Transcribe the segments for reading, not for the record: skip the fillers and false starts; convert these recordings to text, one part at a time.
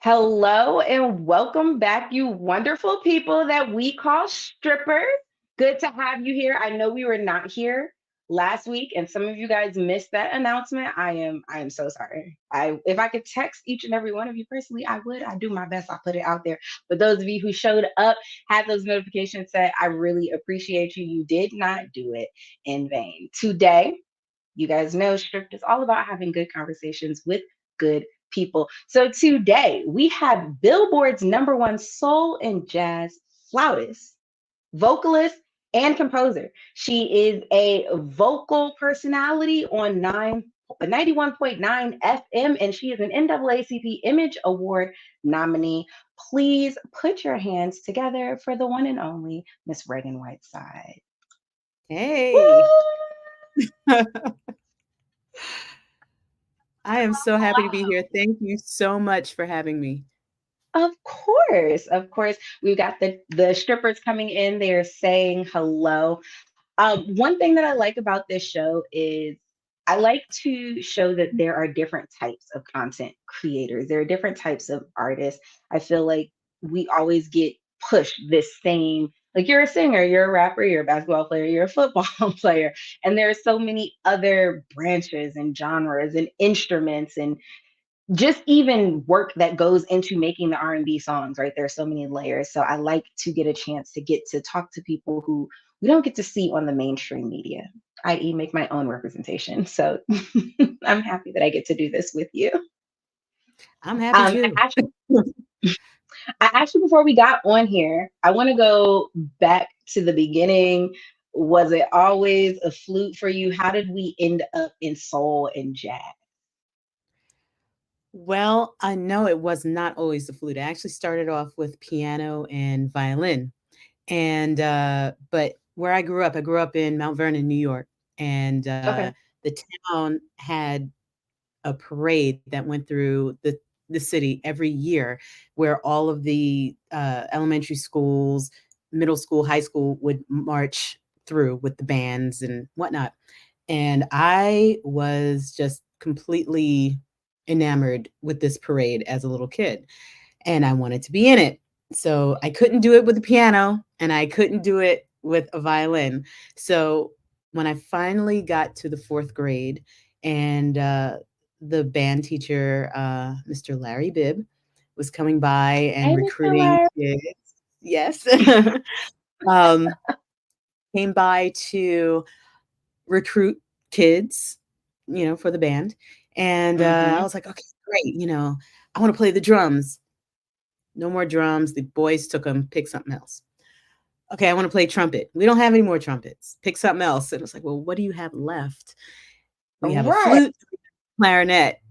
Hello and welcome back, you wonderful people that we call strippers. Good to have you here. I know we were not here last week, and some of you guys missed that announcement. I am so sorry. If I could text each and every one of you personally, I would. I do my best. I put it out there. But those of you who showed up, had those notifications set, I really appreciate you. You did not do it in vain. Today, you guys know Stripped is all about having good conversations with good people. So today we have Billboard's #1 soul and jazz flautist, vocalist, and composer. She is a vocal personality on 91.9 FM, and she is an NAACP Image Award nominee. Please put your hands together for the one and only Miss Ragan Whiteside. Hey, Woo! I am so happy to be here. Thank you so much for having me. Of course, of course. We've got the strippers coming in. They're saying hello. One thing that I like about this show is I like to show that there are different types of content creators. There are different types of artists. I feel like we always get pushed this same, like you're a singer, you're a rapper, you're a basketball player, you're a football player, and there are so many other branches and genres and instruments and just even work that goes into making the R&B songs, right? There are so many layers. So I like to get a chance to get to talk to people who we don't get to see on the mainstream media, i.e., make my own representation. So I'm happy that I get to do this with you. I'm happy Um, I too. actually, I actually, before we got on here, I want to go back to the beginning. Was it always a flute for you? How did we end up in soul and jazz? Well, I know it was not always the flute. I actually started off with piano and violin. But where I grew up in Mount Vernon, New York, and Okay. the town had a parade that went through the city every year, where all of the elementary schools, middle school, high school would march through with the bands and whatnot. And I was just completely enamored with this parade as a little kid, and I wanted to be in it. So I couldn't do it with the piano and I couldn't do it with a violin. So when I finally got to the fourth grade and the band teacher, Mr. Larry Bibb, was coming by and Hey, Mr. recruiting Larry. kids. Yes. um, Came by to recruit kids, for the band. And I Mm-hmm. was like, okay, great. I want to play the drums. No more drums. The boys took them, pick something else. Okay, I want to play trumpet. We don't have any more trumpets. Pick something else. And it's like, well, what do you have left? We have a Right. flute, clarinet.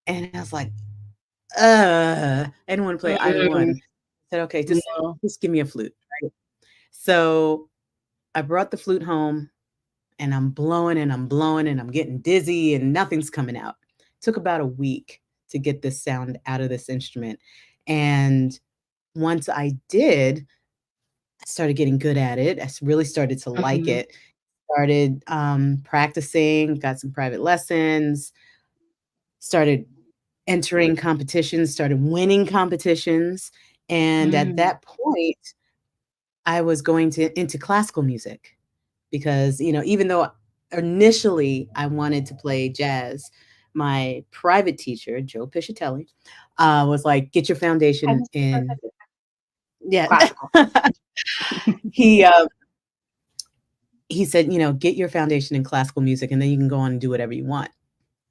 And I was like, I didn't want to play either one. Mm, I said, okay, just no. just give me a flute. Right? So I brought the flute home and I'm blowing and I'm blowing and I'm getting dizzy and nothing's coming out. It took about a week to get this sound out of this instrument. And once I did, I started getting good at it. Really started to like Mhm. it. Started practicing, got some private lessons, started entering competitions, started winning competitions. And at Mm. that point, I was going to into classical music because, even though initially I wanted to play jazz, my private teacher, Joe Piscitelli, was like, get your Hi, foundation Mr. in, Perfect. yeah. Classical. he he said, get your foundation in classical music and then you can go on and do whatever you want.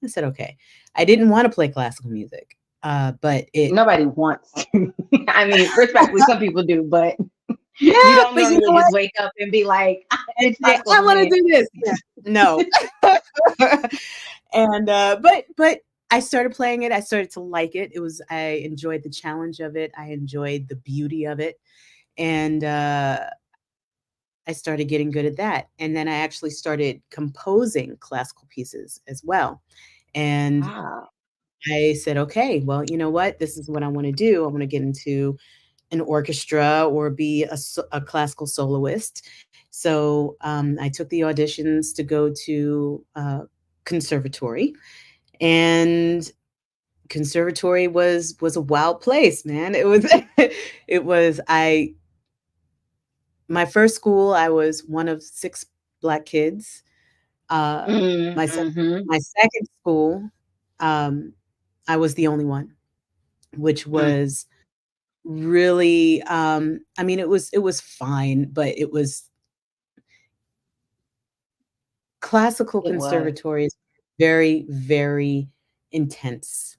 I said, okay. I didn't want to play classical music, but it, Nobody wants to. I mean, respectfully, some people do, but you yeah, don't but you normally know just what? wake up and be like, And say, classical I for want to me. do this. Yeah. No. And but I started playing it. I started to like it. I enjoyed the challenge of it. I enjoyed the beauty of it. And I started getting good at that. And then I actually started composing classical pieces as well. And Ah. I said, okay, well, you know what? This is what I want to do. I want to get into an orchestra or be a classical soloist. So I took the auditions to go to conservatory, and conservatory was a wild place, man. It was it was I my first school, I was one of 6 black kids. Uh, Mm, my sec mhm, my second school, um, I was the only one, which mm. was really, I mean, it was fine, but it was classical It was. conservatories very, very intense.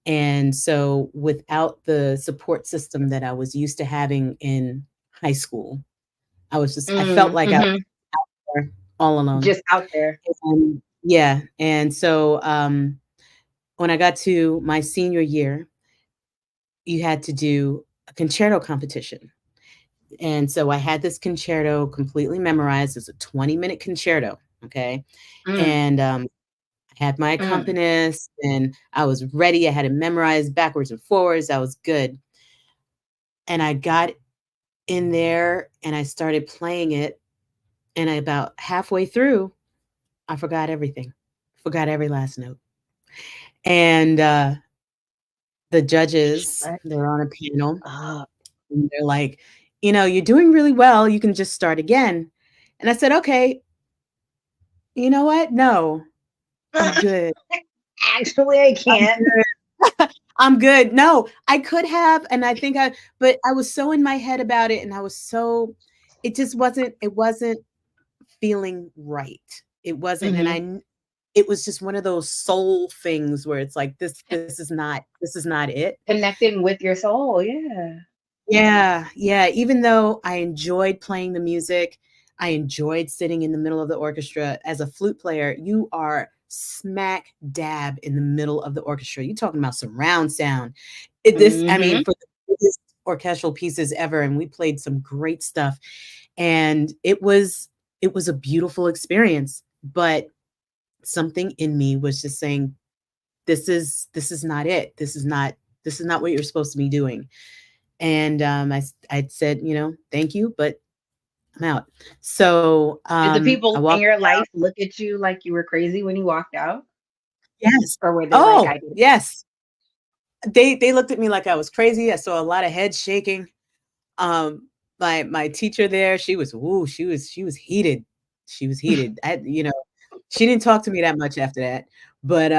And so without the support system that I was used to having in high school, I felt Mm, like I was mhm. there all alone. Just out there. Yeah, and so, when I got to my senior year, you had to do a concerto competition. And so I had this concerto completely memorized. It's a 20-minute concerto, okay? Mm, And, I had my mm. accompanist, and I was ready. I had it memorized backwards and forwards. I was good. And I got in there and I started playing it, and about halfway through, I forgot everything. Forgot every last note. And, the judges, Shut they're on a panel, up. and they're like, "You're doing really well. You can just start again." And I said, "Okay, you know what? No, I'm good. Actually, I I'm can't. good. I'm good." No, I could have, and I think but I was so in my head about it, and I was so it wasn't feeling right. It wasn't, and Mhm. it was just one of those soul things where it's like, this is not it. Connecting with your soul, yeah. Yeah, yeah, even though I enjoyed playing the music, I enjoyed sitting in the middle of the orchestra. As a flute player, you are smack dab in the middle of the orchestra. You're talking about surround sound. I mean, Mhm. for the biggest orchestral pieces ever, and we played some great stuff, and it was a beautiful experience, but something in me was just saying, this is not it. This is not what you're supposed to be doing. And, I said, "Thank you, but I'm out." So, Did the I people in walked your out. life look at you like you were crazy when you walked out? Yes. Or were they like, Oh, "I did it"? yes. They looked at me like I was crazy. I saw a lot of heads shaking. My teacher there, she was heated. She was heated. She didn't talk to me that much after that, but,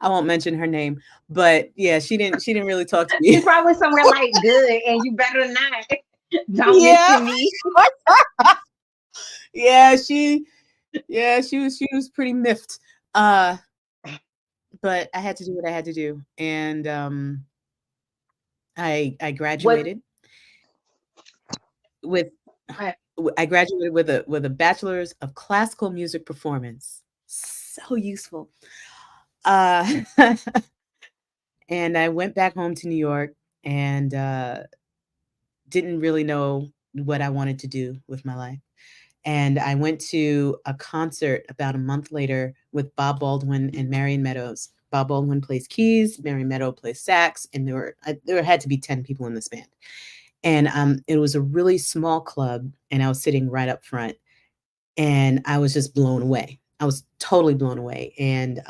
I won't mention her name, but, yeah, she didn't really talk to me. She's probably somewhere like, "Good, and you better not. Don't Yeah. mention me." Yeah, she was pretty miffed. Uh, but I had to do what I had to do, and, I What graduated with uh, I graduated with a bachelor's of classical music performance. So useful. Uh, and I went back home to New York and, didn't really know what I wanted to do with my life. And I went to a concert about a month later with Bob Baldwin and Marion Meadows. Bob Baldwin plays keys, Marion Meadows plays sax, and there had to be 10 people in this band. And, it was a really small club, and I was sitting right up front, and I was just blown away. I was totally blown away, and,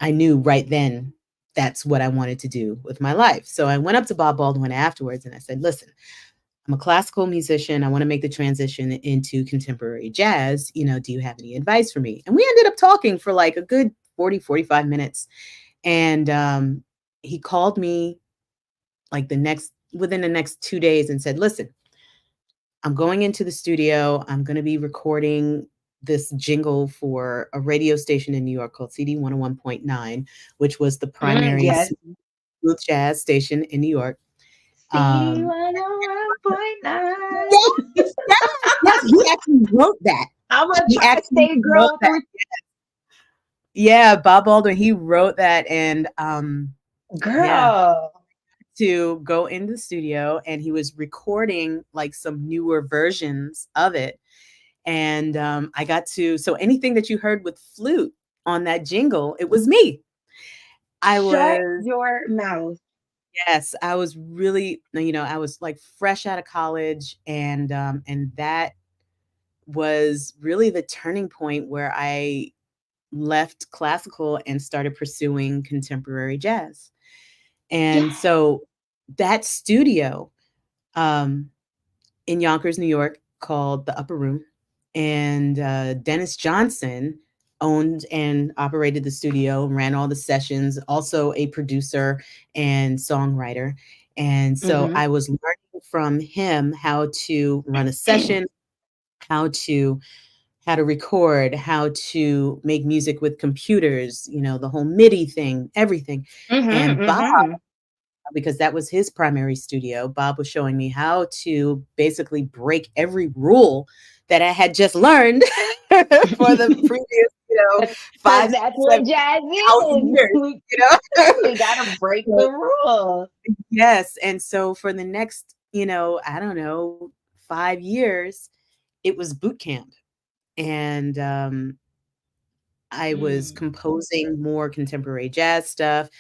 I knew right then that's what I wanted to do with my life. So I went up to Bob Baldwin afterwards, and I said, "Listen, I'm a classical musician. I want to make the transition into contemporary jazz. Do you have any advice for me?" And we ended up talking for like a good 40, 45 minutes. And he called me like within the next 2 days and said, "Listen, I'm going into the studio. I'm going to be recording this jingle for a radio station in New York called CD 101.9, which was the primary yes. smooth jazz station in New York." CD Um, 101.9. yes, yes, yes, he actually wrote that. Imma He try to actually stay wrote girl that. through Yeah, Bob Baldwin, he wrote that, and, yeah, girl. to go in the studio, and he was recording, like, some newer versions of it, and, I got to so anything that you heard with flute on that jingle, it was me. I Shut was your mouth. Yes, I was really I was, like, fresh out of college, and that was really the turning point where I left classical and started pursuing contemporary jazz. Yeah. And so that studio, um, in Yonkers, New York, called the Upper Room, and Dennis Johnson owned and operated the studio, ran all the sessions, also a producer and songwriter. And so Hmm. I was learning from him how to run a session, how to how to record, how to make music with computers, the whole MIDI thing, everything. Hmm. And Bob, Hmm. because that was his primary studio, Bob was showing me how to basically break every rule that I had just learned for the previous, Because five, that's six, what seven jazz thousand is. years, you know? We got to break So, the rules. yes. And so for the next, I don't know, 5 years, it was boot camp. And I was Mm. composing more contemporary jazz stuff,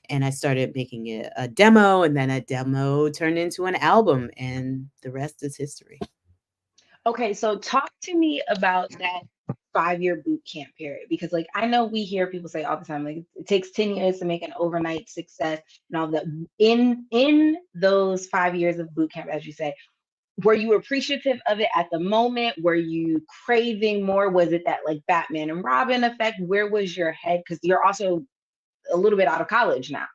and I started making it a demo, and then a demo turned into an album, and the rest is history. Okay, so talk to me about that 5 year boot camp period because, like, I know we hear people say all the time, like, it takes 10 years to make an overnight success and all that. In those 5 years of boot camp, as you say, were you appreciative of it at the moment? Were you craving more? Was it that like Batman and Robin effect? Where was your head? Because you're also a little bit out of college now.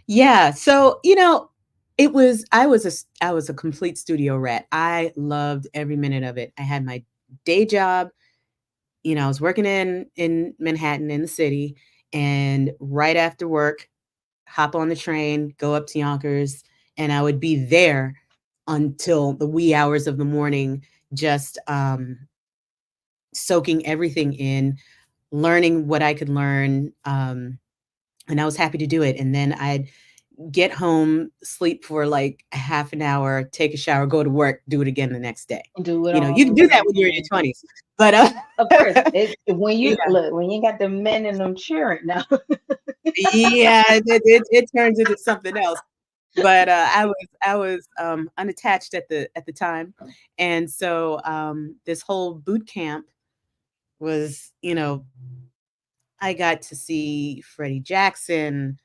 Yeah, so, I was a complete studio rat. I loved every minute of it. I had my day job, I was working in Manhattan in the city, and right after work, hop on the train, go up to Yonkers, and I would be there until the wee hours of the morning, just soaking everything in, learning what I could learn. And I was happy to do it. And then I'd get home, sleep for like a half an hour, take a shower, go to work, do it again the next day. Do it You all can do over that when you're in your again. 20s. But Of course, it when yeah, you look when you got the men and them cheering now. yeah, it turns into something else. But I was unattached at the time, and so this whole boot camp was, I got to see Freddie Jackson,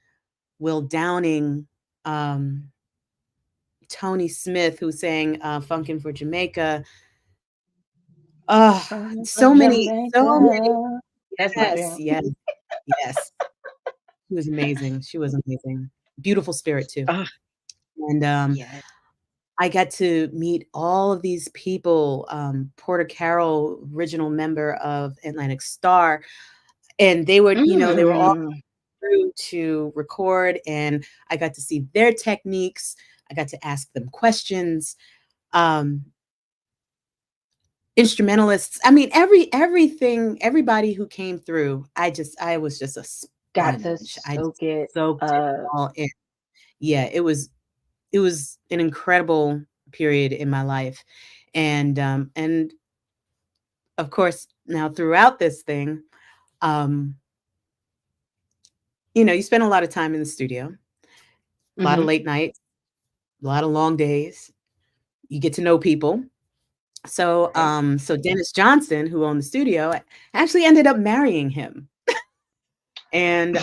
Will Downing, um, Tony Smith, who sang "Funkin' for Jamaica." Oh, From so many. Jamaica. That's my Yes, jam. yes, yes. She was amazing. She was amazing. Beautiful spirit too. Oh, And yeah. I got to meet all of these people. Porter Carroll, original member of Atlantic Star, and they were all Mm. through to record, and I got to see their techniques. I got to ask them questions. Um, Instrumentalists. I mean, everybody who came through. I was just a Got to sponge. I just soak it soaked it up. all in. Yeah, it was an incredible period in my life, and of course, now throughout this thing, um, you spend a lot of time in the studio, a lot of Hmm. late nights, a lot of long days. You get to know people. So, Right. so Dennis Johnson, who owned the studio, actually ended up marrying him, and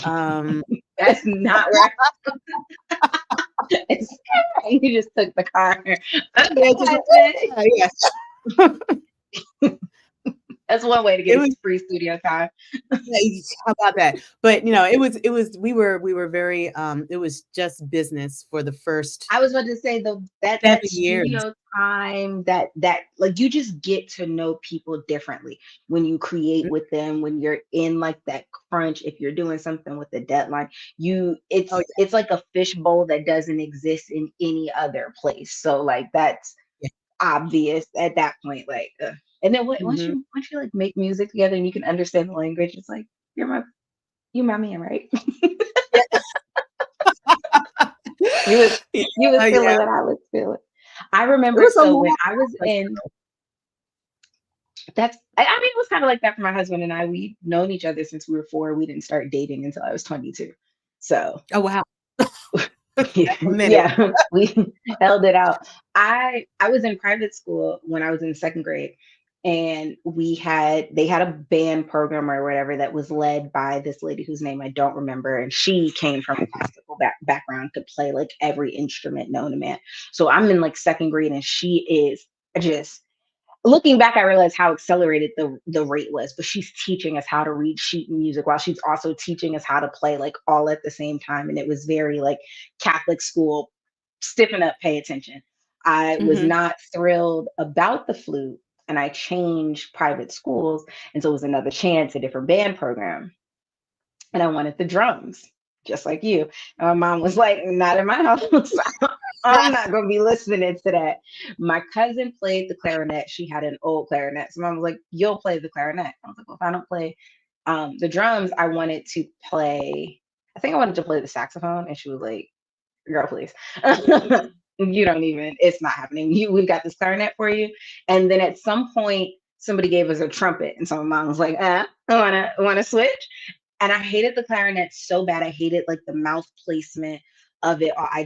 That's not where it's. You just took the car. Okay, yeah, just husband. yeah, That's one way to get it a was. free studio time. How about that? But it was we were very it was just business for the first I was about to say though that 7 years. studio time that like you just get to know people differently when you create with them when you're in like that crunch if you're doing something with the deadline you Oh it's like a fishbowl that doesn't exist in any other place so like that's yeah. obvious at that point like and then once Mhm. you like make music together and you can understand the language it's like you're my man right Yeah. you was you was Yeah, feeling yeah. what I was feeling. I It remember was a so when long I was process. in I mean it was kind of like that for my husband and I. We'd known each other since we were four. We didn't start dating until I was 22. So Oh, wow. yeah, That's a minute. yeah, we held it out. I was in private school when I was in second grade and they had a band program or whatever that was led by this lady whose name I don't remember, and she came from a classical background, could play like every instrument known to man. So I'm in like second grade, and she is just, looking back, I realized how accelerated the rate was. But she's teaching us how to read sheet music while she's also teaching us how to play, like all at the same time. And it was very like Catholic school, stiffen up, pay attention. I was Mhm. not thrilled about the flute, and I changed private schools, and so it was another chance, a different band program, and I wanted the drums, just like you. And my mom was like, "Not in my house." I'm not gonna be listening to that. My cousin played the clarinet. She had an old clarinet. So mom was like, "You'll play the clarinet." I was like, "Well, if I don't play the drums, I wanted to play. I think I wanted to play the saxophone." And she was like, "Girl, please." You don't even, it's not happening. We've got this clarinet for you. And then at some point, somebody gave us a trumpet. And so my mom was like, I wanna switch. And I hated the clarinet so bad. I hated like the mouth placement of it. I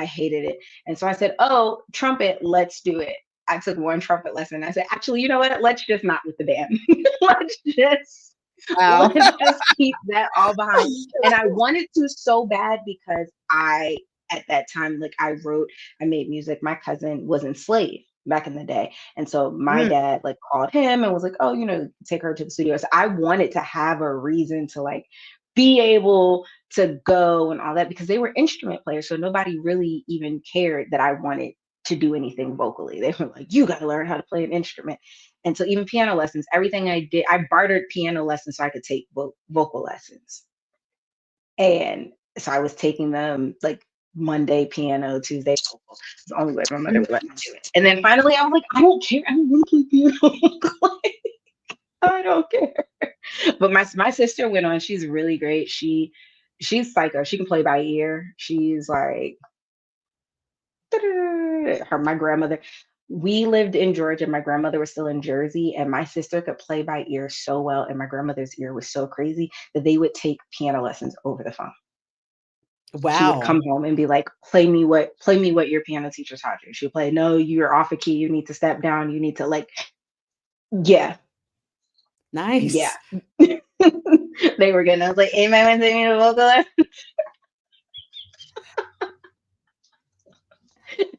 hated it. And so I said, "Oh, trumpet, let's do it." I took one trumpet lesson. I said, "Actually, you know what? Let's just not with the band. let's just Wow. let's just keep that all behind." And I wanted to so bad because at that time, like I made music. My cousin was enslaved back in the day. And so my Mm. dad like called him and was like, "Oh, take her to the studio." So I wanted to have a reason to like be able to go and all that, because they were instrument players. So nobody really even cared that I wanted to do anything vocally. They were like, "You got to learn how to play an instrument." And so even piano lessons, everything I did, I bartered piano lessons so I could take vocal lessons. And so I was taking them like Monday piano, Tuesday vocal. It's the only way my mother Mm. would let me do it. And then finally I was like, "I don't care. I don't want to play piano." I don't care. But my sister went on. She's really great. She's psycho. She can play by ear. She's like her my grandmother. We lived in Georgia. My grandmother was still in Jersey, and my sister could play by ear so well. And my grandmother's ear was so crazy that they would take piano lessons over the phone. She would Wow. come home and be like, play me what your piano teacher taught you." She would play, "No, you're off a key. You need to step down. You need to like," yeah, yeah. Nice. They were good. I was like, "Anybody want to take me to vocal lesson?"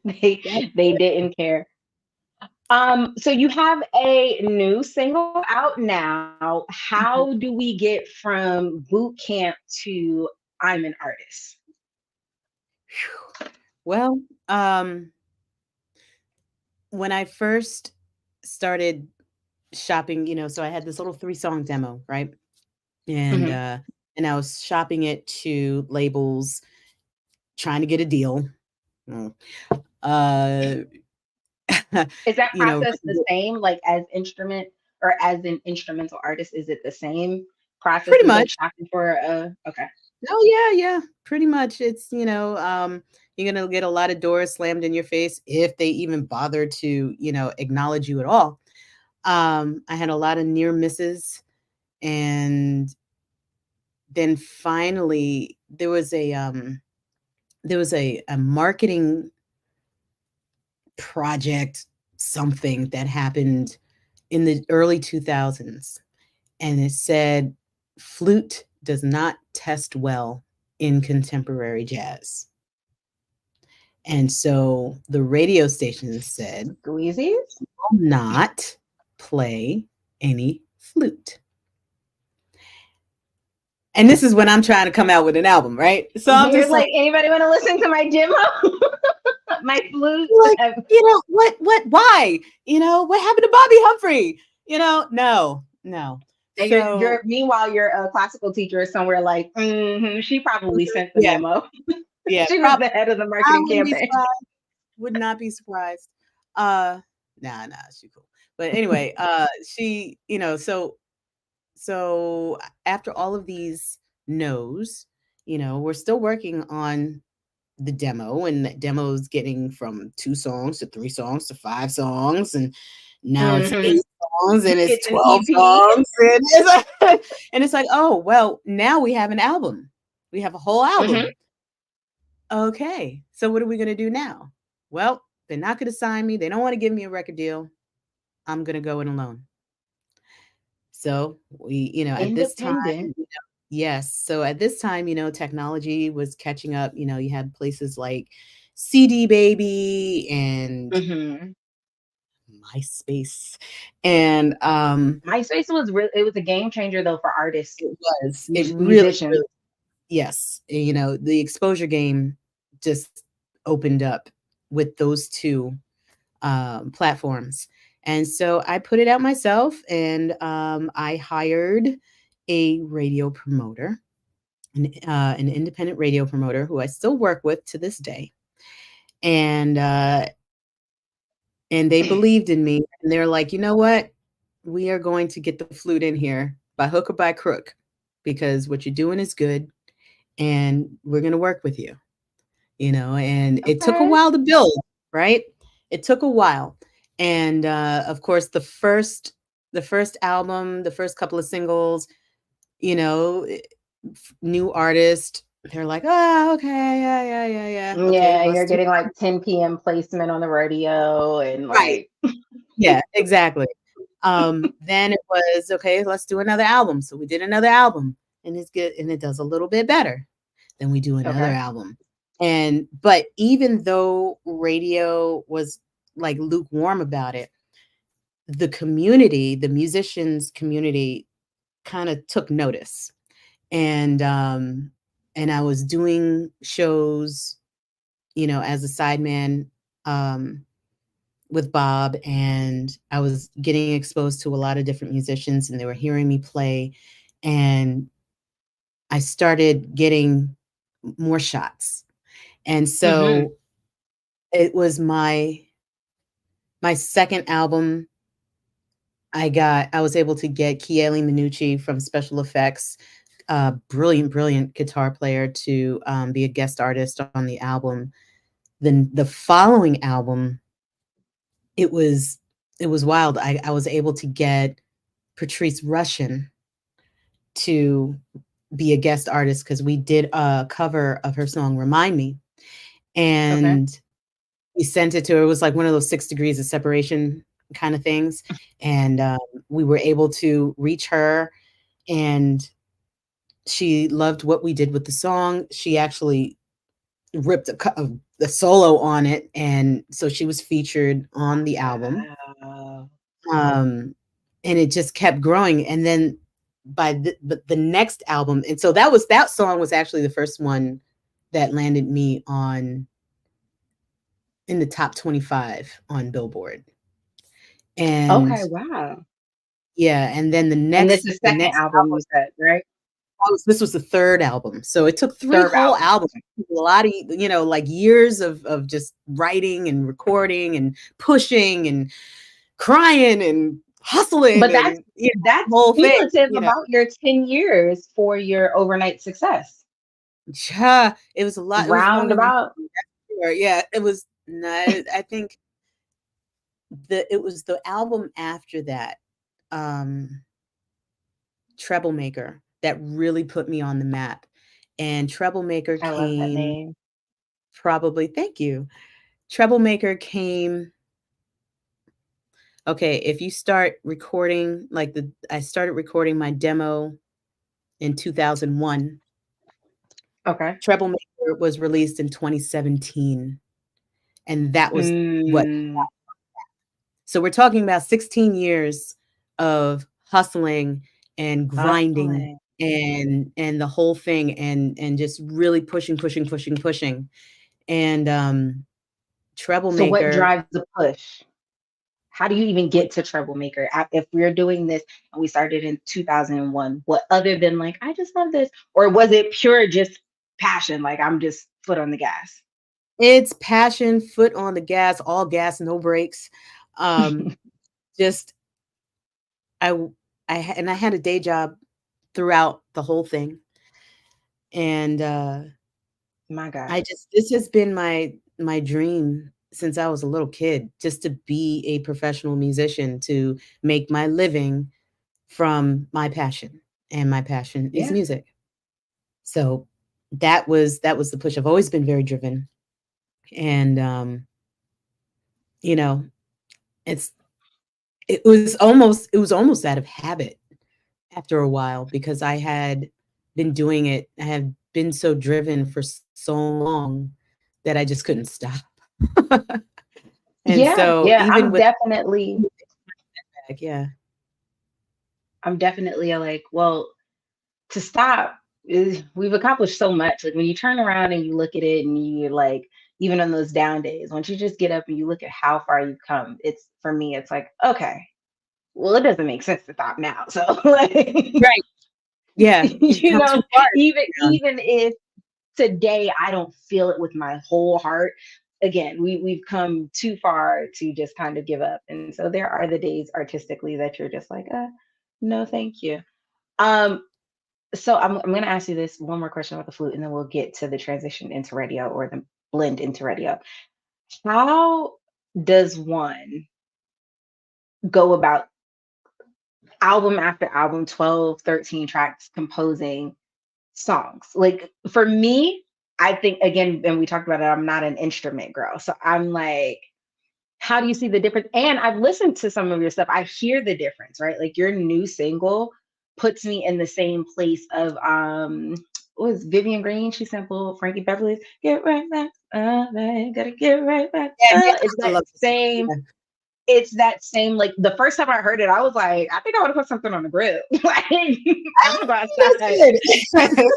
That They didn't care. So you have a new single out now. How do we get from boot camp to I'm an artist? well, when I first started shopping, so I had this little 3-song demo, right? And, Mhm. uh, and I was shopping it to labels, trying to get a deal. Mm. Uh, Is that you know, process the same, like as instrument or as an instrumental artist? Is it the same process pretty as like much. shopping for a okay? Oh, yeah, yeah, pretty much. It's, you're gonna get a lot of doors slammed in your face if they even bother to, acknowledge you at all. I had a lot of near misses, and then finally there was a marketing project, something that happened in the early 2000s, and it said flute does not test well in contemporary jazz. And so the radio station said, Squeezies? "Will not play any flute." And this is when I'm trying to come out with an album, right? So I'm You're just like, like, "Anybody want to listen to my demo?" My flute. like, why? What happened to Bobby Humphrey? No, no. And So meanwhile your classical teacher is somewhere like, she probably sent the yeah, memo. yeah, She was probably. the head of the I marketing wouldn't be campaign. surprised. Would not be surprised. Nah, she cool. But anyway, she, so after all of these no's, we're still working on the demo, and the demo's getting from 2 songs to 3 songs to 5 songs, and now it's 8 Hmm. songs, and it's It's an 12 EP. songs, and it's like and it's like, "Oh, well, now we have an album. We have a whole Hmm. album. Okay, so what are we gonna do now?" Well, they're not gonna sign me, they don't wanna give me a record deal. I'm going to go it alone. So we, at this time, Independent. yes. So at this time, technology was catching up. You had places like CD Baby and Hmm. MySpace, and MySpace was it was a game changer though for artists, it really, musicians. really, yes. The exposure game just opened up with those two platforms. And so I put it out myself, and I hired a radio promoter, an independent radio promoter who I still work with to this day. And and they believed in me, and they're like, you know what? We are going to get the flute in here by hook or by crook, because what you're doing is good, and we're going to work with you. And it took a Okay. while to build, right? It took a while. And of course the first album, the first couple of singles, you know, eh, new artist, they're like, "Oh, okay, yeah, yeah, yeah, yeah. Okay, Yeah, let's you're do." getting like 10 p.m. placement on the radio and Right. like, Yeah, exactly. Then it was, "Okay, let's do another album." So we did another album, and it's good, and it does a little bit better. Then we do another okay. album. But even though radio was like lukewarm about it, the community, the musicians community, kind of took notice. And I was doing shows, as a sideman, um with Bob, and I was getting exposed to a lot of different musicians, and they were hearing me play, and I started getting more shots. And Hmm. so it was my second album. I was able to get Chieli Minucci from Special Effects, brilliant, brilliant guitar player, to be a guest artist on the album. Then the following album, it was it was wild. I was able to get Patrice Rushen to be a guest artist, because we did a cover of her song "Remind Me," Okay. and we sent it to her. It was like one of those 6 degrees of separation kind of things, and we were able to reach her, and she loved what we did with the song. She actually ripped a solo on it, and so she was featured on the album. Wow. Um, and it just kept growing, and then but the next album, and so that song was actually the first one that landed me on in the top 25 on Billboard. And Okay. Wow. yeah, and then the And this next is the second next album album, you said, right? this was the third album. So it took 3 Third whole album. albums, a lot of, like years of just writing and recording and pushing and crying and hustling, But that's and that's the whole thing, cumulative you know. about your 10 years for your overnight success. Yeah, it was a lot. It was longer than Roundabout. sure. Yeah, it was. No, I think it was the album after that, um, Troublemaker, that really put me on the map. And Troublemaker I love that came name. probably. Thank you. Troublemaker came. Okay, if you start recording, like I started recording my demo in 2001. Okay. Troublemaker was released in 2017, and that was what. Mm, So we're talking about 16 years of hustling and grinding, hustling. and the whole thing, and just really pushing, pushing, pushing, pushing. And So what Troublemaker, drives the push? How do you even what get to Troublemaker? If we're doing this and we started in 2001, what other than like, I just love this? Or was it pure just passion? Like, I'm just foot on the gas. it's passion, foot on the gas, no brakes. Um, just I w- and I had a day job throughout the whole thing, and My I God. just this has been my dream since I was a little kid, just to be a professional musician, to make my living from my passion, and my passion is Yeah. music. So that was the push. I've always been very driven, and you know, it's it was almost out of habit after a while because I had been doing it. I had been so driven for so long that I just couldn't stop. And Yeah, so yeah, even with yeah. I'm definitely like, well, to stop is we've accomplished so much. Like when you turn around and you look at it and you're like, even on those down days, once you just get up and you look at how far you've come, it's for me, it's like, okay, well, it doesn't make sense to stop now. So like, Right. Yeah, you've you come know, too far even down. even if today I don't feel it with my whole heart, again, we've come too far to just kind of give up. And so there are the days artistically that you're just like, no, thank you. Um, so I'm going to ask you this one more question about the flute, and then we'll get to the transition into radio or the blend into radio. How does one go about album after album, 12, 13 tracks, composing songs? Like for me, I think, again, and we talked about it, I'm not an instrument girl. So I'm like, how do you see the difference? And I've listened to some of your stuff. I hear the difference, right? Like your new single puts me in the same place of what was Vivian Green? She sampled Frankie Beverly's "Get Right Back, babe, gotta get right back." Yeah, yeah, It's I that love this song, same. yeah. It's that same. Like the first time I heard it, I was like, I think I want to put something on the grill. Like I want to go outside. Listen.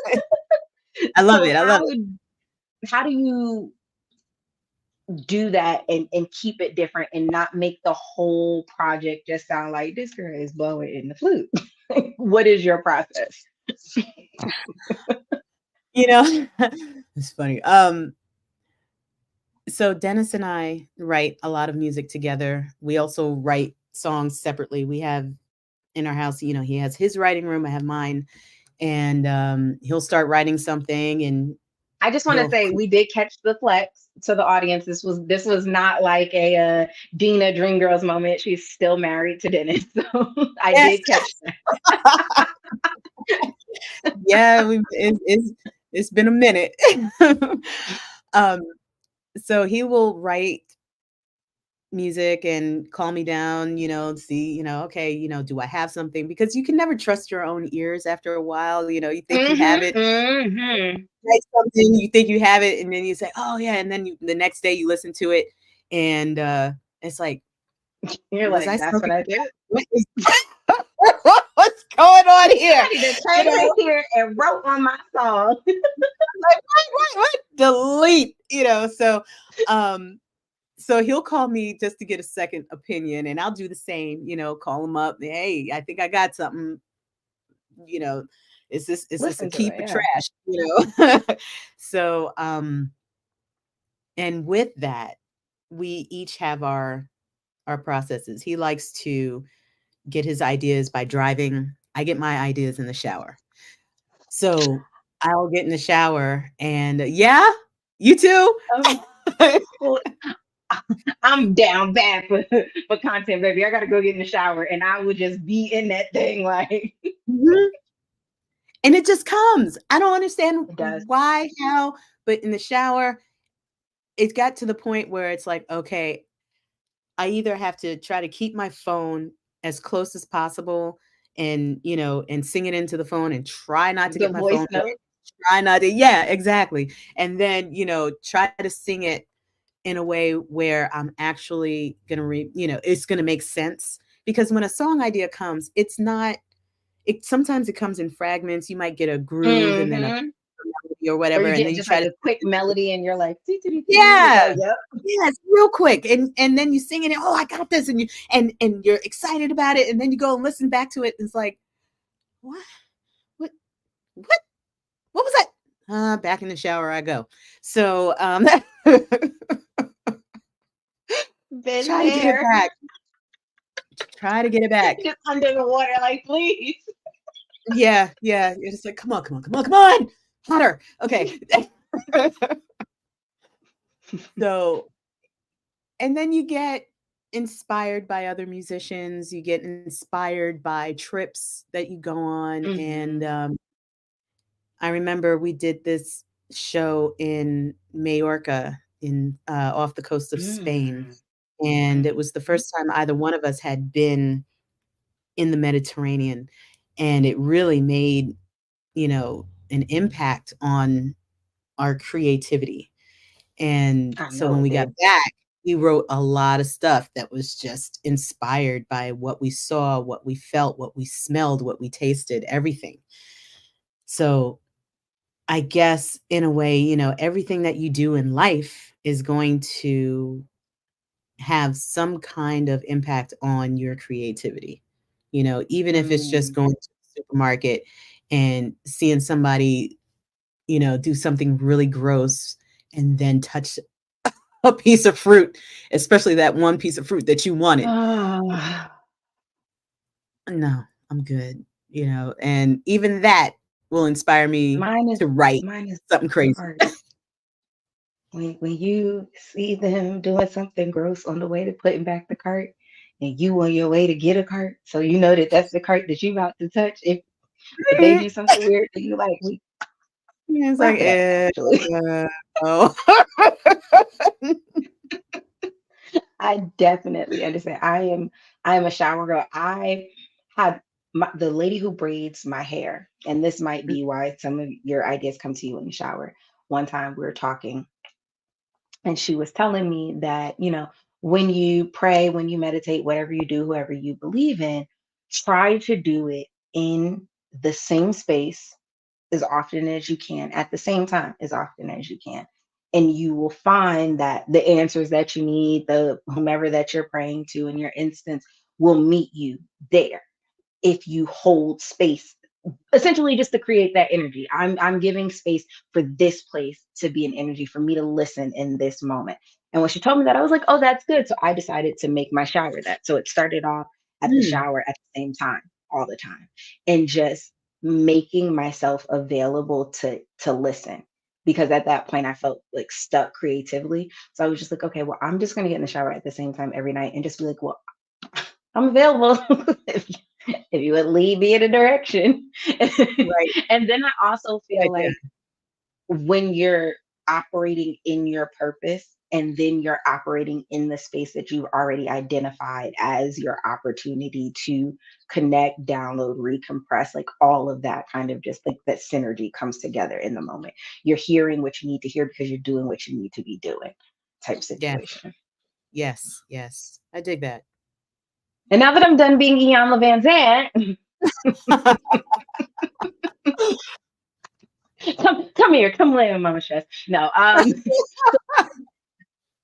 I love So it, I love it. how do you do that and keep it different and not make the whole project just sound like this girl is blowing in the flute? What is your process? You know, it's funny. So Dennis and I write a lot of music together. We also write songs separately. We have in our house, he has his writing room, I have mine, and he'll start writing something, and I just want to he'll say we did catch the flex to the audience. This was not like a Dina Dreamgirls moment. She's still married to Dennis, so I yes, did catch that. yeah, it's been a minute. um, so he will write music and calm me down, see, okay, do I have something? Because you can never trust your own ears after a while, you think you have Mm-hmm, it, mm-hmm. write something, you think you have it, and then you say, oh yeah, and then the next day you listen to it, and it's like, You're was I like, that's smoking? what I did. What is what's going on here? I need to You came in know, here and wrote on my song. like what? Delete, um, so he'll call me just to get a second opinion, and I'll do the same, call him up. Hey, I think I got something. You know, is this a Listen to keep it, or yeah. trash? So and with that, we each have our processes. He likes to get his ideas by driving. I get my ideas in the shower. So I'll get in the shower and yeah, you too. Um, well, I'm down bad for content, baby. I gotta go get in the shower, and I would just be in that thing like Mhm. And it just comes. I don't understand it does. why, how, but in the shower, it got to the point where it's like, okay, I either have to try to keep my phone as close as possible and, and sing it into the phone and try not to The get my voice phone wet. note. Try not to, yeah, exactly. And then, try to sing it in a way where I'm actually going to it's going to make sense because when a song idea comes, sometimes it comes in fragments. You might get a groove and then a Hmm. melody or Or whatever, you and then get you just try like to a quick melody, and you're like, "Doo, doo, doo, doo, doo," yeah. yep. Yeah, it's real quick, and then you sing it, "Oh, I got this," and you're excited about it, and then you go and listen back to it, and it's like, "What? What? What? What was that?" Back in the shower I go. So, Been try to get it there, back. Try to get it back. just under the water, like, please. Yeah, yeah. You're just like, "Come on, come on, come on, come on! Hotter." Okay. So, and then you get inspired by other musicians, you get inspired by trips that you go on, and, Hmm. I remember we did this show in Majorca off the coast of Spain, Mm. and it was the Mhm. first time either one of us had been in the Mediterranean, and it really made, an impact on our creativity. And I so know when it we got did. back, we wrote a lot of stuff that was just inspired by what we saw, what we felt, what we smelled, what we tasted, everything. So I guess in a way, everything that you do in life is going to have some kind of impact on your creativity. Even if it's just Mm. going to the supermarket and seeing somebody, do something really gross and then touch a piece of fruit, especially that one piece of fruit that you wanted. Ah, No, I'm good, and even that will inspire me mine is to write mine is something the crazy. art. When you see them doing something gross on the way to putting back the cart, and you on your way to get a cart, so you know that that's the cart that you about to touch. If they do something weird, then you like we Yeah, it's like, wrap it up. Actually, oh. I definitely understand. I am a shower girl. I had the lady who braids my hair, and this might be why some of your ideas come to you in the shower. One time we were talking, and she was telling me that, when you pray, when you meditate, whatever you do, whoever you believe in, try to do it in the same space as often as you can, at the same time as often as you can. And you will find that the answers that you need, the whomever that you're praying to in your instance, will meet you there if you hold space, essentially just to create that energy. I'm giving space for this place to be an energy for me to listen in this moment. And when she told me that, I was like, oh, that's good. So I decided to make my shower that. So it started off at the Mm, shower at the same time, all the time, and just making myself available to listen. Because at that point I felt like stuck creatively. So I was just like, okay, well, I'm just gonna get in the shower at the same time every night and just be like, well, I'm available if you would lead me in a direction. right, And then I also good feel idea. like when you're operating in your purpose and then you're operating in the space that you've already identified as your opportunity to connect, download, recompress, like all of that kind of just like that synergy comes together in the moment. You're hearing what you need to hear because you're doing what you need to be doing type Yeah, situation. yes, yes, I dig that. And now that I'm done being Ian Van Zant, come here, come lay on mama's chest. No,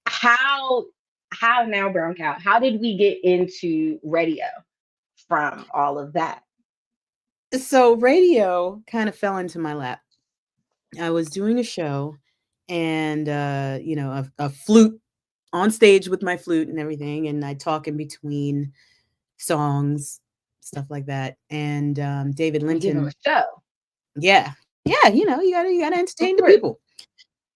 how how now, brown cow, how did we get into radio from all of that? So radio kind of fell into my lap. I was doing a show and, a flute on stage with my flute and everything, and I talk in between songs, stuff like that. And David You give him a Linton, show. yeah, yeah, you gotta Of entertain the course. people.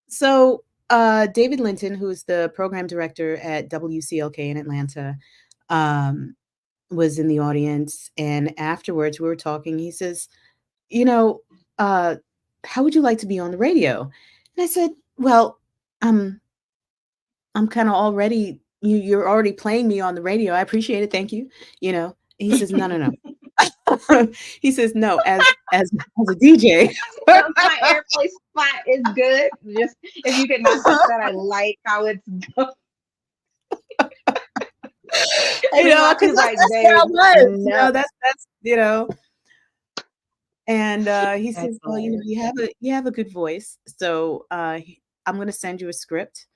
So David Linton, who is the program director at WCLK in Atlanta, um, was in the audience, and afterwards we were talking. He says, you know, uh, how would you like to be on the radio? And I said, well, um, I'm kind of already, you're already playing me on the radio. I appreciate it. Thank you. He says, no, no, no. He says, no, as a DJ. Sometimes my airplay spot is good. Just if you could not touch that, I like how it's going. And Because Milwaukee's like, that's where I babe, was. no. That's. And he That's says, well, hilarious. you have a good voice, so I'm going to send you a script,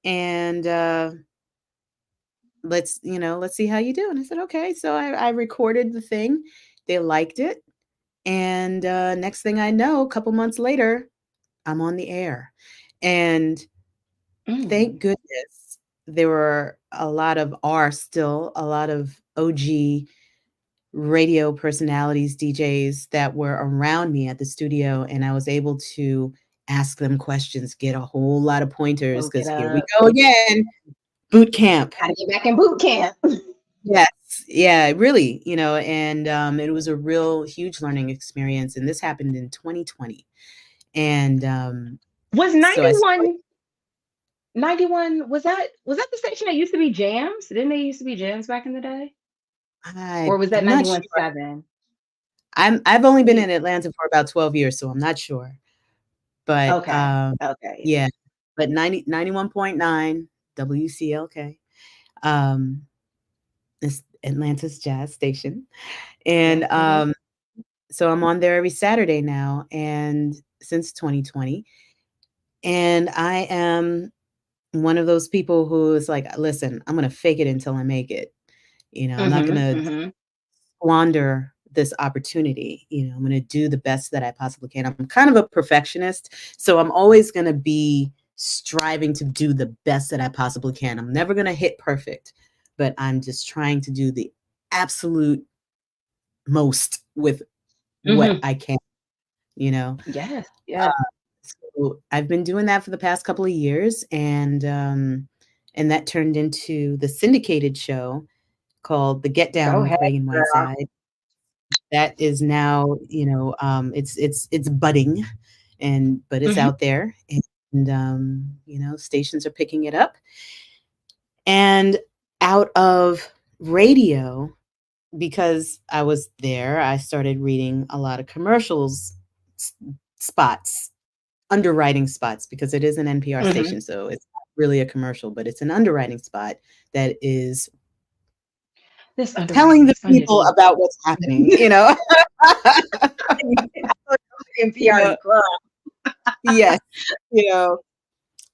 and let's see how you do. And I said, okay. So I recorded the thing. They liked it. And next thing I know, a couple months later, I'm on the air. And thank Mm. goodness there were still a lot of OG radio personalities, DJs that were around me at the studio. And I was able to ask them questions, get a whole lot of pointers Soak it because here we up. go again. Boot camp. Gotta get back in boot camp. Yes. Yeah, really, and, it was a real huge learning experience, and this happened in 2020, and, Was so I started. 91? 91, was that the station that used to be Jams? Didn't they used to be Jams back in the day? Or was that I'm not 91.7? I've only been You in Atlanta for about 12 years, so I'm not sure. But, okay. Okay, yeah. yeah, but 91.9 WCLK, um, is Atlanta's jazz station, and, Yes, it is. so I'm on there every Saturday now, and since 2020, and I am one of those people who is like, "Listen, I'm gonna fake it until I make it." I'm not Mhm, gonna mhm, squander this opportunity. I'm going to do the best that I possibly can. I'm kind of a perfectionist, so I'm always going to be striving to do the best that I possibly can. I'm never going to hit perfect, but I'm just trying to do the absolute most with what mhm. I can, you know. Yes, yes. So I've been doing that for the past couple of years, and that turned into the syndicated show called The Get Down Go with ahead, Ragan girl. Whiteside. That is now, it's budding, but it's Mhm, out there, and stations are picking it up. And out of radio, because I was there, I started reading a lot of commercials s- spots, underwriting spots, because it is an NPR mhm. station, so it's not really a commercial, but it's an underwriting spot that is This telling underwriting the is people underneath. about what's happening, you NPR know, girl. yes, you know.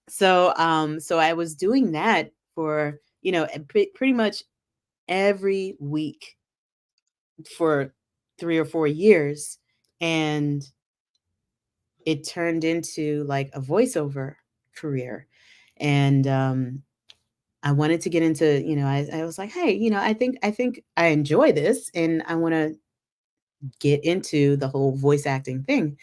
So I was doing that for, pretty much every week for 3 or 4 years, and it turned into, like, a voiceover career, and, I wanted to get into, I was like, "Hey, I think I enjoy this, and I wanna get into the whole voice acting thing."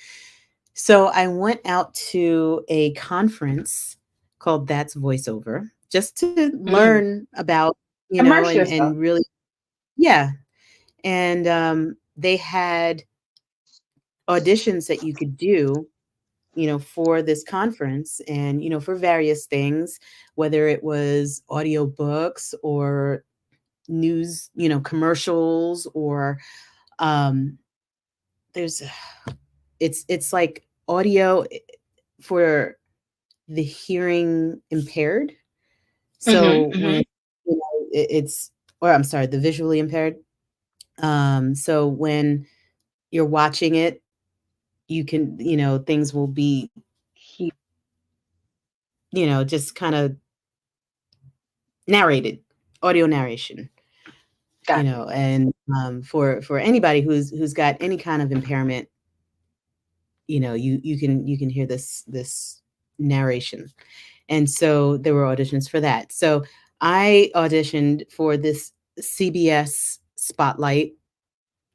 So I went out to a conference called That's Voiceover, just to Mm. learn about, Immerse yourself. and really, yeah. And they had auditions that you could do, for this conference, and for various things, whether it was audiobooks or news, commercials, or um there's it's like audio for the hearing impaired. Mhm, So when, mhm. it's, or I'm sorry, the visually impaired. So when you're watching it, you can, things will be, He just kind of narrated, audio narration, got you. and for anybody who's got any kind of impairment, you can hear this narration. And so there were auditions for that. So I auditioned for this CBS Spotlight,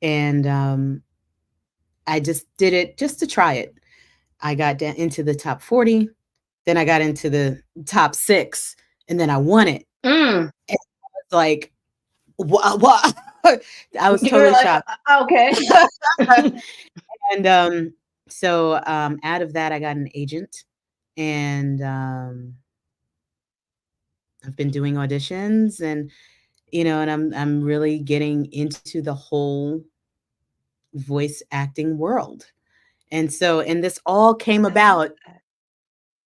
and I just did it just to try it. I got down into the top 40, then I got into the top 6, and then I won it. Mm. And it's like, what? I was You're totally like, shocked. Okay. And so out of that, I got an agent, and I've been doing auditions, and I'm really getting into the whole voice acting world. And this all came I love about that.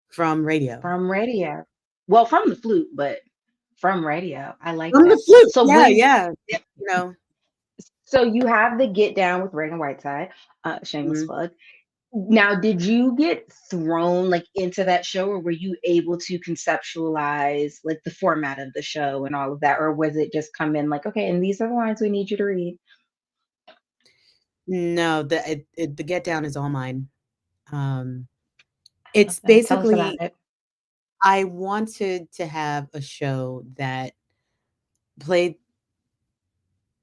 from radio. From radio. Well, from the flute, but from radio. I like From the that. flute. So Yeah, when yeah. You know. so you have the Get Down with Reagan Whiteside, shameless Mhm. plug. Now, did you get thrown like into that show, or were you able to conceptualize like the format of the show and all of that, or was it just come in like, okay, and these are the lines we need you to read? No, the get down is all mine. Um, I love it's that. Tell us about basically, it. I wanted to have a show that played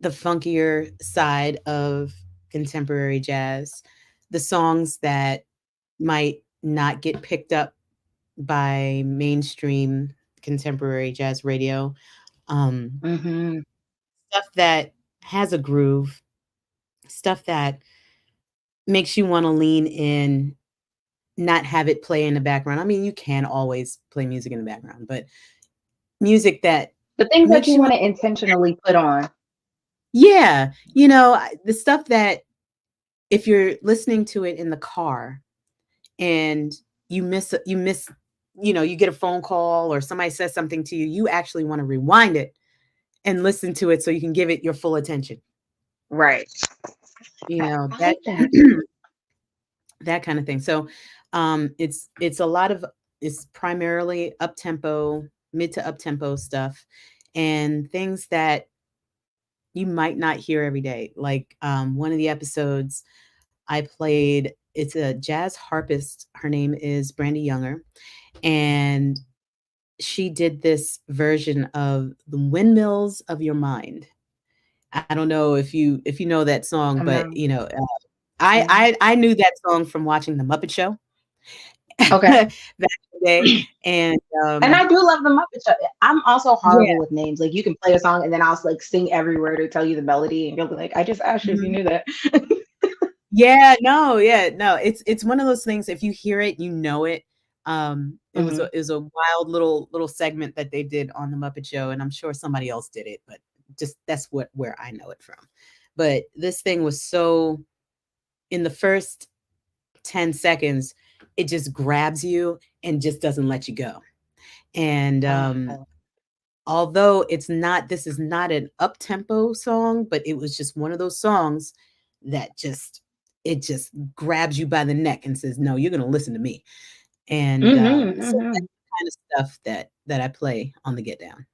the funkier side of contemporary jazz, the songs that might not get picked up by mainstream contemporary jazz radio, um, Hmm. stuff that has a groove, stuff that makes you wanna lean in not have it play in the background. I mean, you can always play music in the background, but music that The things that makes you you want want. to intentionally put on. Yeah, the stuff that if you're listening to it in the car and you miss, you get a phone call or somebody says something to you, you actually want to rewind it and listen to it so you can give it your full attention. Right. I That like that. that kind of thing. So it's a lot of it's primarily up tempo, mid to up tempo stuff and things that you might not hear every day. Like one of the episodes I played, it's a jazz harpist. Her name is Brandy Younger, and she did this version of the Windmills of Your Mind. I don't know if you know that song, I'm but not. I, No. I knew that song from watching the Muppet Show Okay. back in the day, and And I do love the Muppet Show. I'm also yeah. horrible with names. Like you can play a song and then I'll like sing every word or tell you the melody, and you'll be like, "I just asked you if you Mhm. knew that." Yeah, no, yeah, no, it's one of those things, if you hear it, you know it. Hmm. It was a wild little segment that they did on the Muppet Show, and I'm sure somebody else did it, but just that's where I know it from. But this thing was so in the first 10 seconds, it just grabs you and just doesn't let you go. And Oh, although this is not an up-tempo song, but it was just one of those songs that just grabs you by the neck and says, "No, you're gonna listen to me." And, so hmm. that's the kind of stuff that I play on the get down.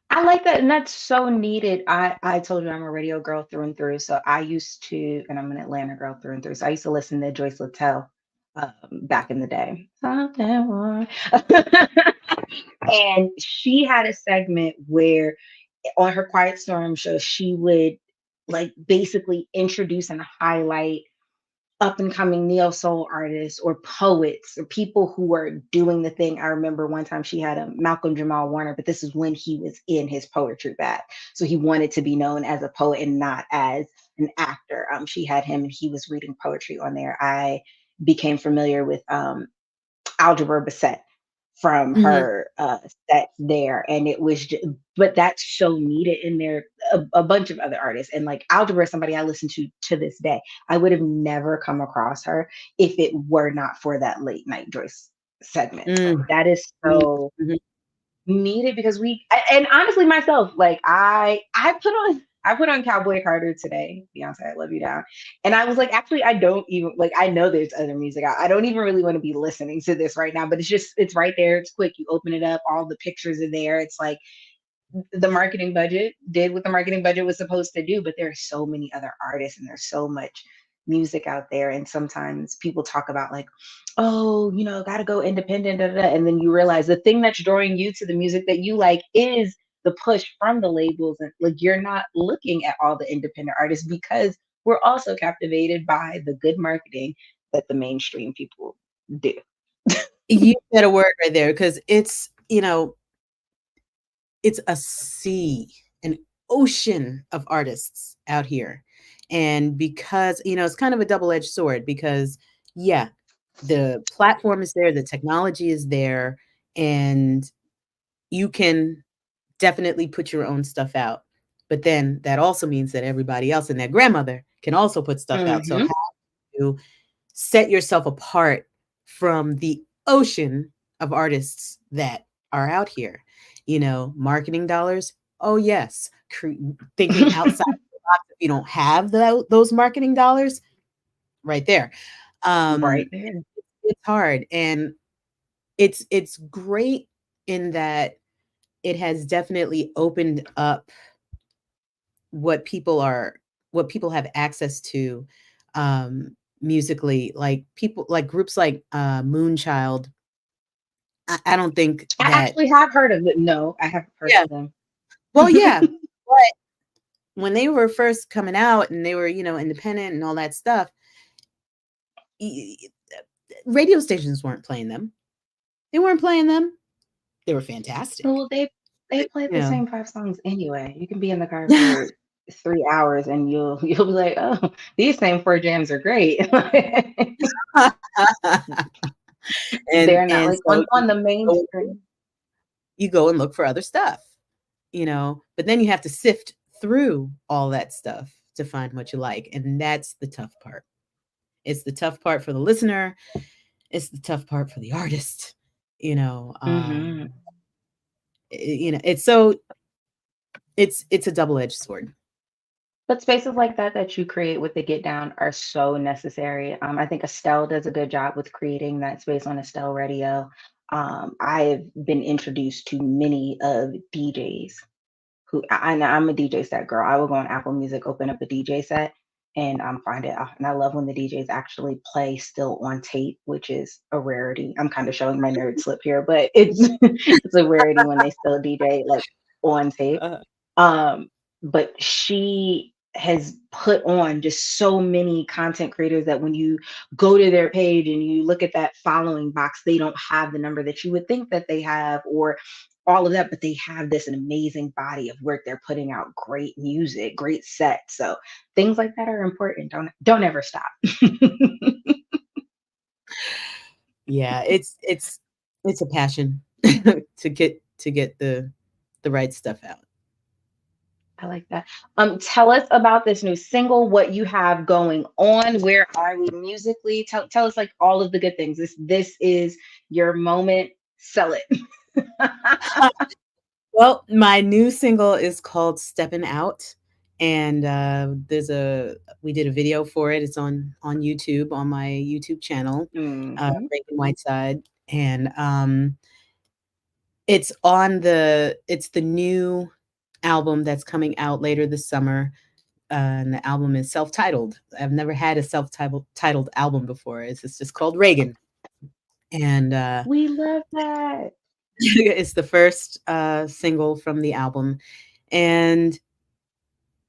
I like that, and that's so needed. I told you I'm a radio girl through and through. So I used to, and I'm an Atlanta girl through and through. So I used to listen to Joyce Littell back in the day. Something more. And she had a segment where on her Quiet Storm show, she would like basically introduce and highlight up and coming neo soul artists or poets or people who were doing the thing. I remember one time she had a Malcolm Jamal Warner, but this is when he was in his poetry bag. So he wanted to be known as a poet and not as an actor. She had him and he was reading poetry on there. I became familiar with Algebra Bassett from Mhm. her set there, and it was just, but that's so needed in there. A bunch of other artists, and like Algebra is somebody I listen to this day. I would have never come across her if it were not for that late night Joyce segment. Mm. Like that is Mhm. so Mhm. needed because and honestly myself, like I put on Cowboy Carter today, Beyonce, I love you down. And I was like, actually, I don't even like I know there's other music out. I don't even really want to be listening to this right now, but it's right there. It's quick. You open it up, all the pictures are there. It's like the marketing budget did what the marketing budget was supposed to do, but there are so many other artists and there's so much music out there. And sometimes people talk about like, oh, gotta go independent, da, da, da. And then you realize the thing that's drawing you to the music that you like is the push from the labels. And like you're not looking at all the independent artists because we're also captivated by the good marketing that the mainstream people do. You said a word right there because it's a sea, an ocean of artists out here. And because, it's kind of a double-edged sword because, yeah, the platform is there, the technology is there, and you can definitely put your own stuff out. But then that also means that everybody else and their grandmother can also put stuff out. So how Hmm. do you set yourself apart from the ocean of artists that are out here? Marketing dollars. Oh yes, thinking outside the box. If you don't have those marketing dollars, right there, Right um, there. it's hard, and it's great in that it has definitely opened up what people are what people have access to, musically, like people like groups like, Moonchild. I don't think I that. actually have heard of it. No, I haven't heard Yeah. of them. Well, yeah, but when they were first coming out and they were, independent and all that stuff, y radio stations weren't playing them. They weren't playing them. They were fantastic. Well, they played the Yeah. same 5 songs anyway. You can be in the car for 3 hours and you'll you'll be like, "Oh, these same 4 jams are great." They're not And like so on the main go screen. you go and look for other stuff, but then you have to sift through all that stuff to find what you like, and that's the tough part. It's the tough part for the listener, it's the tough part for the artist, you know, Mhm. it's so it's a double-edged sword. But spaces like that you create with the Get Down are so necessary. I think Estelle does a good job with creating that space on Estelle Radio. I've been introduced to many of DJs who I'm a DJ set girl. I will go on Apple Music, open up a DJ set, and find it. And I love when the DJs actually play still on tape, which is a rarity. I'm kind of showing my nerd slip here, but it's it's a rarity when they still DJ like on tape. Uh, Um, but she has put on just so many content creators that when you go to their page and you look at that following box, they don't have the number that you would think that they have, or all of that, but they have this an amazing body of work. They're putting out great music, great sets. So things like that are important. Don't ever stop. yeah, it's a passion to get the right stuff out. I like that. Tell us about this new single, what you have going on. Where are we musically? Tell us like all of the good things. This is your moment. Sell it. Well, my new single is called "Steppin' Out," and, we did a video for it. It's on YouTube, on my YouTube channel, Mhm. Ragan Whiteside, and, it's the new album that's coming out later this summer, and the album is self-titled. I've never had a self-titled album before. It's just called Reagan, and, We love that. it's the first, single from the album, and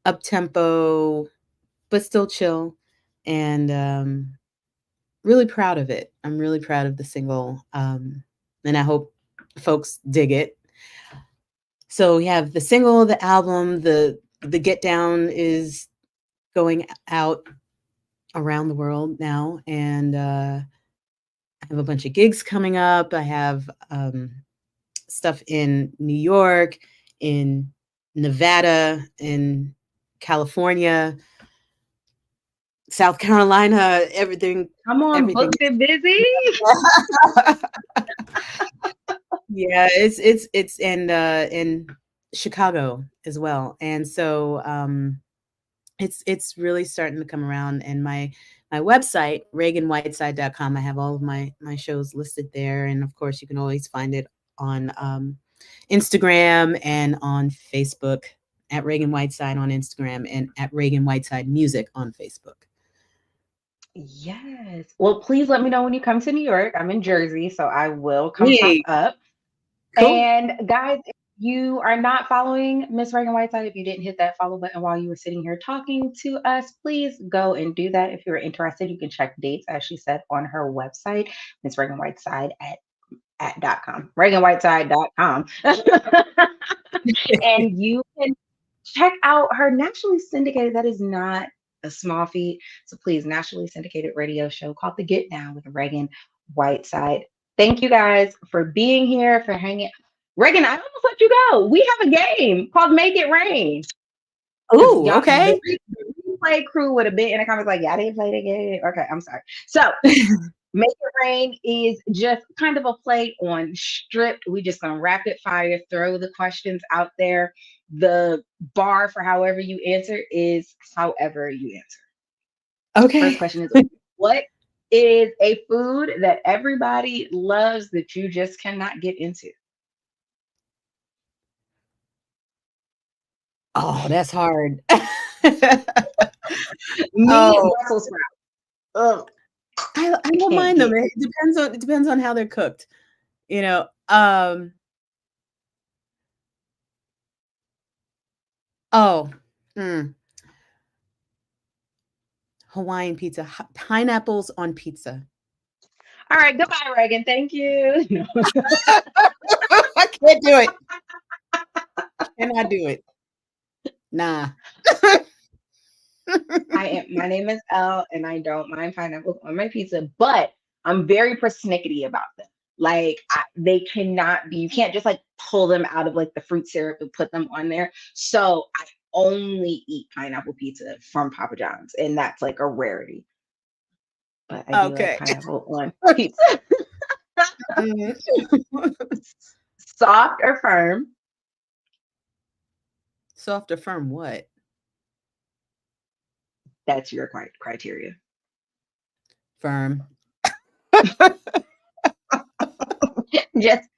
up-tempo, but still chill, and, really proud of it. I'm really proud of the single, and I hope folks dig it. So we have the single, the album, the Get Down is going out around the world now, and, I have a bunch of gigs coming up. I have, stuff in New York, in Nevada, in California, South Carolina, Come on, everything. booked and busy. Yeah, it's in Chicago as well, and so, it's really starting to come around, and my website, reaganwhiteside.com, I have all of my shows listed there, and, of course, you can always find it on, Instagram and on Facebook, at Ragan Whiteside on Instagram and at Ragan Whiteside Music on Facebook. Yes. Well, please let me know when you come to New York. I'm in Jersey, so I will come pop Hey, up. cool. And guys, if you are not following Miss Reagan Whiteside, if you didn't hit that follow button while you were sitting here talking to us, please go and do that. If you're interested, you can check dates, as she said, on her website, Miss Reagan Whiteside at .com, ReaganWhiteside.com. And you can check out her nationally syndicated, that is not a small feat. So please, nationally syndicated radio show called The Get Down with Reagan Whiteside. Thank you guys for being here, for hanging. Reagan, I almost let you go. We have a game called Make It Rain. Because Ooh, y'all, okay. the replay crew would have been in the comments like, yeah, I didn't play the game. Okay, I'm sorry. So Make It Rain is just kind of a play on stripped. We just gonna rapid fire, throw the questions out there. The bar for however you answer is however you answer. First Okay. question is, what is a food that everybody loves that you just cannot get into? Oh, that's hard. Me, Oh, Brussels sprouts. Ugh, I I don't can't mind them. get. It depends on how they're cooked, you know? Oh, mm, Hawaiian pizza, pineapples on pizza. All right, goodbye, Reagan. Thank you. No. I can't do it. Cannot do it. Nah. My name is Elle, and I don't mind pineapple on my pizza, but I'm very persnickety about them. Like they cannot be. You can't just like pull them out of like the fruit syrup and put them on there. So I only eat pineapple pizza from Papa John's, and that's like a rarity. But I do like Okay. pineapple on pizza. Mhm. Soft or firm? Soft or firm what? That's your criteria. Firm. just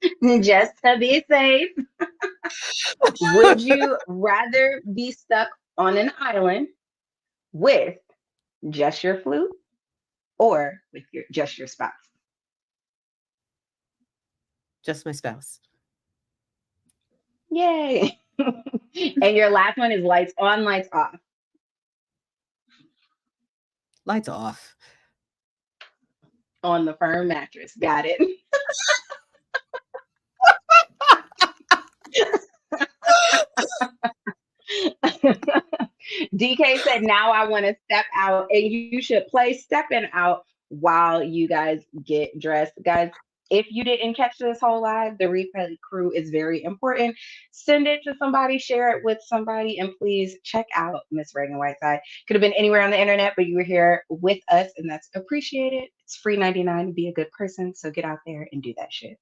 just to be safe. Would you rather be stuck on an island with just your flute or with your just your spouse? Just my spouse. Yay. And your last one is lights on, lights off. Lights off. On the firm mattress. Got it. DK said, now I want to step out, and you should play stepping out while you guys get dressed. Guys, if you didn't catch this whole live, the replay crew is very important. Send it to somebody, share it with somebody, and please check out Miss Ragan Whiteside. Could have been anywhere on the internet, but you were here with us, and that's appreciated. It's free 99 to be a good person, so get out there and do that shit.